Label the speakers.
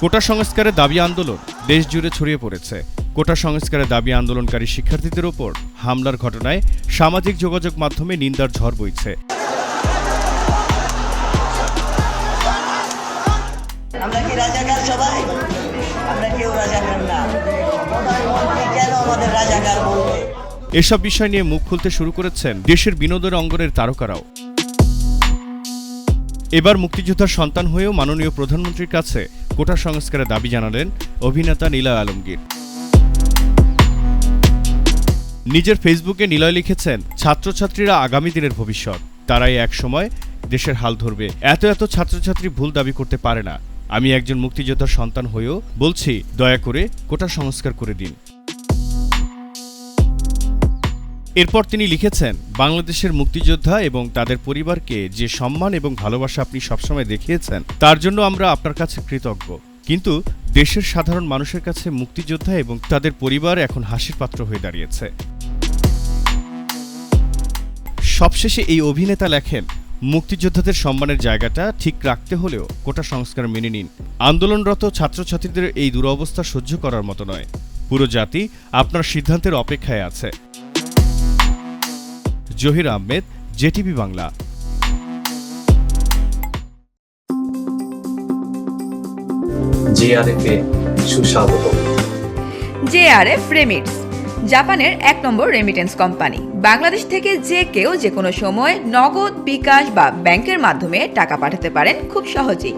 Speaker 1: কোটা সংস্কারের দাবি আন্দোলন দেশ জুড়ে ছড়িয়ে পড়েছে। কোটা সংস্কারের দাবি আন্দোলনকারী শিক্ষার্থীদের ওপর হামলার ঘটনায় সামাজিক যোগাযোগ মাধ্যমে নিন্দার ঝড় বইছে।
Speaker 2: আমরা কি রাজাকার সবাই? আমরা কেউ রাজাকার না। প্রধানমন্ত্রী কেন আমাদের রাজাকার বলবে?
Speaker 1: এসব বিষয় নিয়ে মুখ খুলতে শুরু করেছেন দেশের বিনোদন অঙ্গনের তারকারাও। এবার মুক্তিযোদ্ধার সন্তান হয়েও মাননীয় প্রধানমন্ত্রীর কাছে কোটা সংস্কারের দাবি জানালেন অভিনেতা নিলয় আলমগীর। নিজের ফেসবুকে নিলয় লিখেছেন, ছাত্রছাত্রীরা আগামী দিনের ভবিষ্যৎ, তারাই এক সময় দেশের হাল ধরবে। এত ছাত্রছাত্রী ভুল দাবি করতে পারে না। আমি একজন মুক্তিযোদ্ধার সন্তান হয়েও বলছি, দয়া করে কোটা সংস্কার করে দিন। এরপর তিনি লিখেছেন, বাংলাদেশের মুক্তিযোদ্ধা এবং তাদের পরিবারকে যে সম্মান এবং ভালোবাসা আপনি সবসময় দেখিয়েছেন, তার জন্য আমরা আপনার কাছে কৃতজ্ঞ। কিন্তু দেশের সাধারণ মানুষের কাছে মুক্তিযোদ্ধা এবং তাদের পরিবার এখন হাসির পাত্র হয়ে দাঁড়িয়েছে। সবশেষে এই অভিনেতা লেখেন, মুক্তিযোদ্ধাদের সম্মানের জায়গাটা ঠিক রাখতে হলেও কোটা সংস্কার মেনে নিন। আন্দোলনরত ছাত্রছাত্রীদের এই দুরবস্থা সহ্য করার মতো নয়। পুরো জাতি আপনার সিদ্ধান্তের অপেক্ষায় আছে। জহির আহমেদ, জেটিভি বাংলা।
Speaker 3: জেআরএফ-এ সুস্বাগত।
Speaker 4: জেআরএফ রেমিটস, জাপানের ১ নম্বর রেমিটেন্স কোম্পানি। বাংলাদেশ থেকে যে কেউ যে কোনো সময় নগদ, বিকাশ বা ব্যাংকের মাধ্যমে টাকা পাঠাতে পারেন খুব সহজেই।